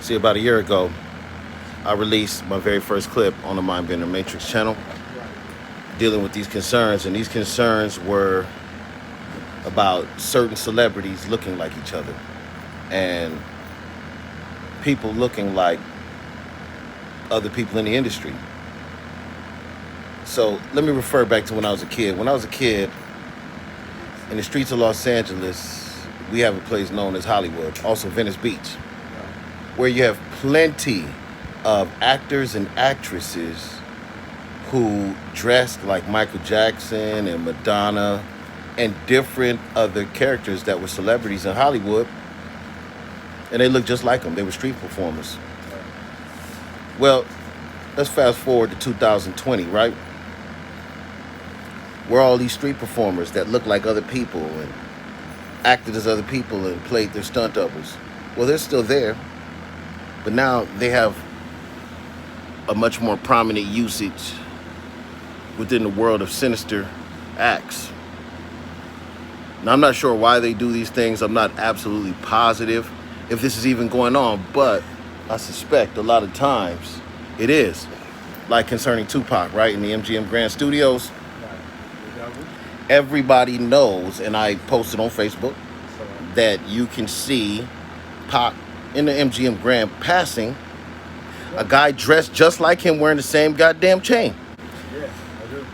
See, about a year ago, I released my very first clip on the Mindbender Matrix channel dealing with these concerns, and these concerns were about certain celebrities looking like each other and people looking like other people in the industry. So let me refer back to when I was a kid. When I was a kid, in the streets of Los Angeles, we have a place known as Hollywood, also Venice Beach, where you have plenty of actors and actresses who dressed like Michael Jackson and Madonna and different other characters that were celebrities in Hollywood, and they looked just like them. They were street performers. Well, let's fast forward to 2020, right? Where all these street performers that look like other people and acted as other people and played their stunt doubles. Well, they're still there, but now they have a much more prominent usage within the world of sinister acts. Now, I'm not sure why they do these things. I'm not absolutely positive if this is even going on, but I suspect a lot of times it is. Like concerning Tupac, right, in the MGM Grand Studios. Everybody knows, and I posted on Facebook, that you can see Pac in the MGM Grand passing a guy dressed just like him wearing the same goddamn chain. Yeah, I do.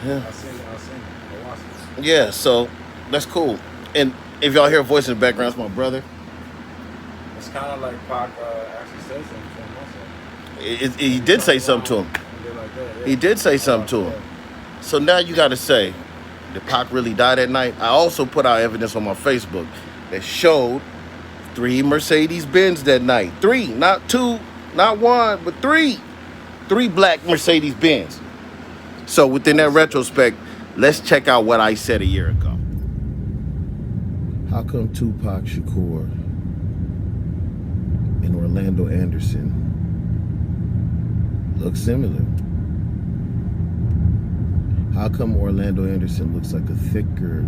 Yeah. I seen it. I watched it. Yeah, so that's cool. And if y'all hear a voice in the background, it's my brother. It's kind of like Pac actually said something to him also. He did say something to him. Like that, yeah. He did say something to him. So now you got to say, did Pac really die that night? I also put out evidence on my Facebook that showed 3 Mercedes-Benz that night. 3, not 2, not 1, but 3. 3 black Mercedes-Benz. So within that retrospect, let's check out what I said a year ago. How come Tupac Shakur and Orlando Anderson look similar? How come Orlando Anderson looks like a thicker,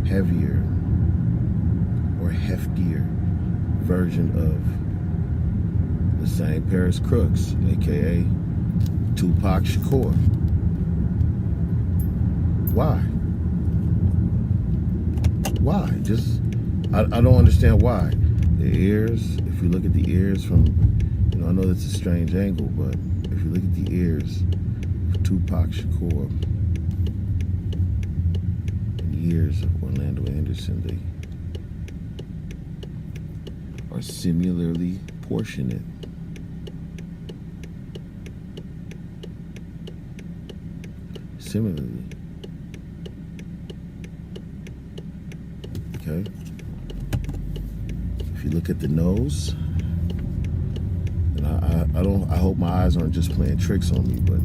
heavier, or heftier version of the same Paris Crooks, aka Tupac Shakur? Why? Why? Just, I don't understand why. The ears, if you look at the ears from, I know that's a strange angle, but if you look at the ears of Tupac Shakur and the ears of Orlando Anderson, they are similarly proportionate. Similarly. Okay. If you look at the nose, and I hope my eyes aren't just playing tricks on me, but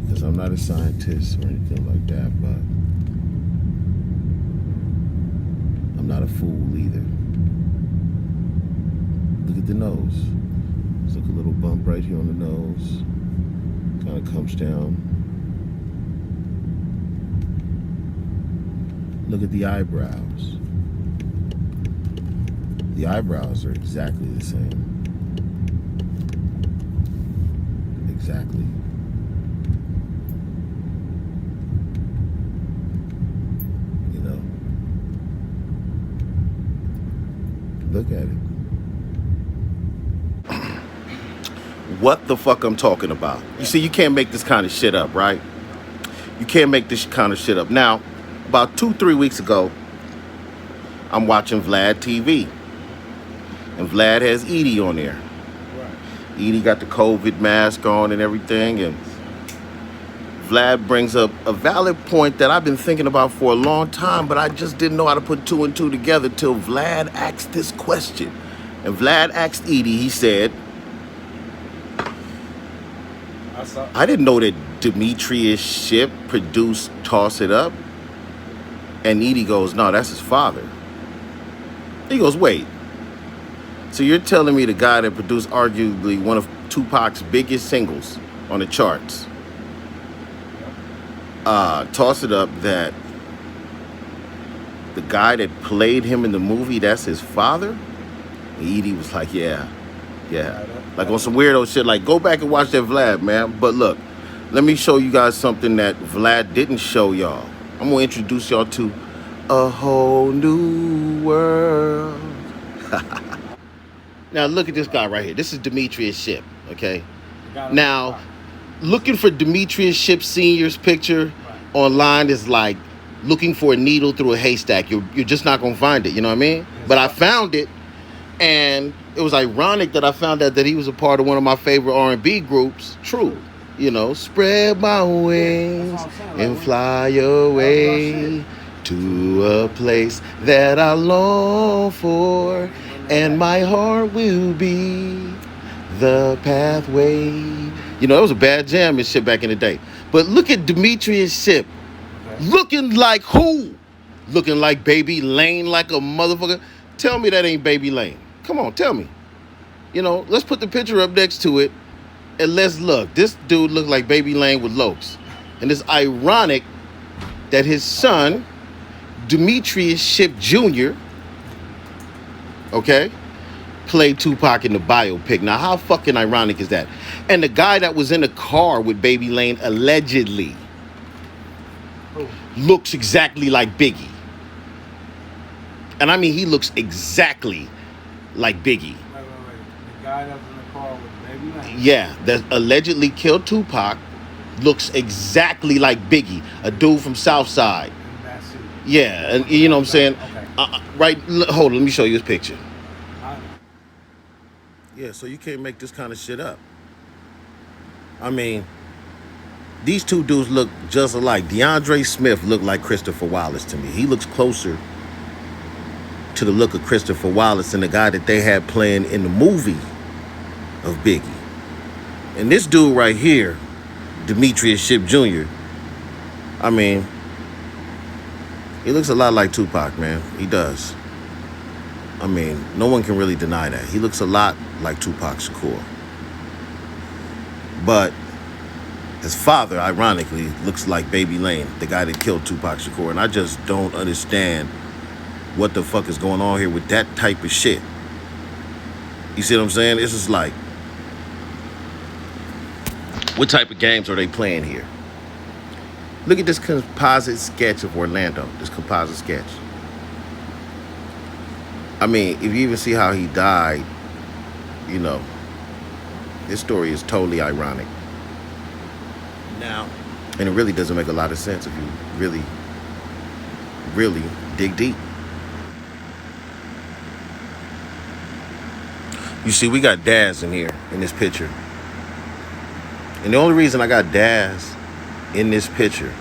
because I'm not a scientist or anything like that, but I'm not a fool either. Look at the nose. There's like a little bump right here on the nose. Kind of comes down. Look at the eyebrows. The eyebrows are exactly the same. Exactly. Look at it. What the fuck I'm talking about? You see, you can't make this kind of shit up, right? You can't make this kind of shit up. Now, about 2-3 weeks ago, I'm watching Vlad TV. And Vlad has Edie on there. Edie got the COVID mask on and everything, and Vlad brings up a valid point that I've been thinking about for a long time, but I just didn't know how to put 2 and 2 together till Vlad asked this question. And Vlad asked Edie, he said, I didn't know that Demetrius Ship produced Toss It Up. And Edie goes, no, that's his father. He goes, wait. So you're telling me the guy that produced arguably one of Tupac's biggest singles on the charts, Toss It Up, that the guy that played him in the movie, that's his father? And Edie was like, yeah. Like on some weirdo shit. Like, go back and watch that Vlad, man. But look, let me show you guys something that Vlad didn't show y'all. I'm gonna introduce y'all to a whole new world. Now look at this guy right here. This is Demetrius Shipp, okay? Now, looking for Demetrius Shipp Sr.'s picture online is like looking for a needle through a haystack. You're just not gonna find it, you know what I mean? But I found it, and it was ironic that I found out that he was a part of one of my favorite R&B groups, True. You know, spread my wings and fly away to a place that I long for, and my heart will be the pathway. You know, it was a bad jam and shit back in the day. But look at Demetrius Shipp. Looking like who? Looking like Baby Lane, like a motherfucker. Tell me that ain't Baby Lane. Come on, tell me. You know, let's put the picture up next to it and let's look. This dude looked like Baby Lane with Lokes. And it's ironic that his son, Demetrius Shipp Jr., okay, played Tupac in the biopic. Now, how fucking ironic is that? And the guy that was in the car with Baby Lane allegedly looks exactly like Biggie. And I mean, he looks exactly like Biggie. Wait. The guy that was in the car with Baby Lane? Yeah, that allegedly killed Tupac looks exactly like Biggie, a dude from Southside. Yeah, and you know what I'm saying? Okay. Right, hold on, let me show you his picture. Yeah, so you can't make this kind of shit up. I mean, these two dudes look just alike. DeAndre Smith looked like Christopher Wallace to me. He looks closer to the look of Christopher Wallace than the guy that they had playing in the movie of Biggie. And this dude right here, Demetrius Shipp Jr., I mean, he looks a lot like Tupac, man. He does. I mean, no one can really deny that. He looks a lot like Tupac Shakur. But his father, ironically, looks like Baby Lane, the guy that killed Tupac Shakur. And I just don't understand what the fuck is going on here with that type of shit. You see what I'm saying? It's just like, what type of games are they playing here? Look at this composite sketch of Orlando, this composite sketch. I mean, if you even see how he died, you know, this story is totally ironic. Now, and it really doesn't make a lot of sense if you really, really dig deep. You see, we got Daz in here, in this picture. And the only reason I got Daz in this picture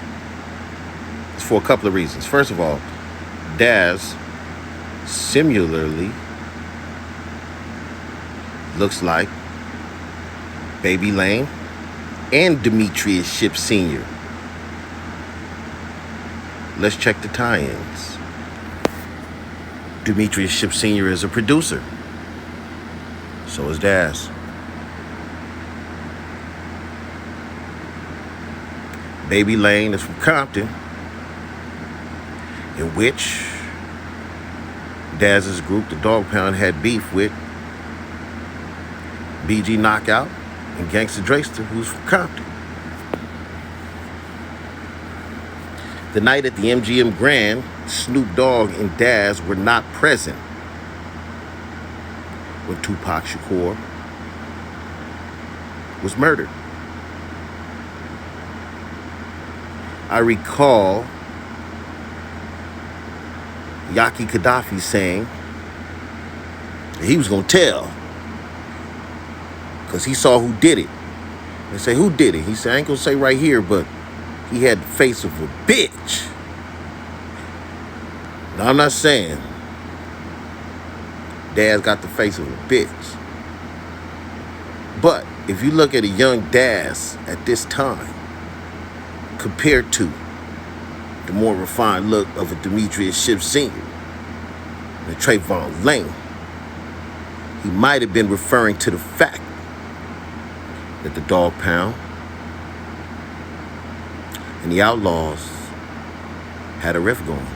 is for a couple of reasons. First of all, Daz similarly looks like Baby Lane and Demetrius Shipp Sr. Let's check the tie-ins. Demetrius Shipp Sr. is a producer. So is Daz. Baby Lane is from Compton, in which Daz's group, the Dog Pound, had beef with BG Knockout and Gangsta Drayster, who's from Compton. The night at the MGM Grand, Snoop Dogg and Daz were not present when Tupac Shakur was murdered. I recall Yaki Gaddafi saying he was going to tell because he saw who did it. They say, who did it? He said, I ain't going to say right here, but he had the face of a bitch. Now, I'm not saying Daz got the face of a bitch. But if you look at a young Daz at this time, compared to the more refined look of a Demetrius Shipp Sr. and Trayvon Lane, he might have been referring to the fact that the Dog Pound and the Outlaws had a riff going.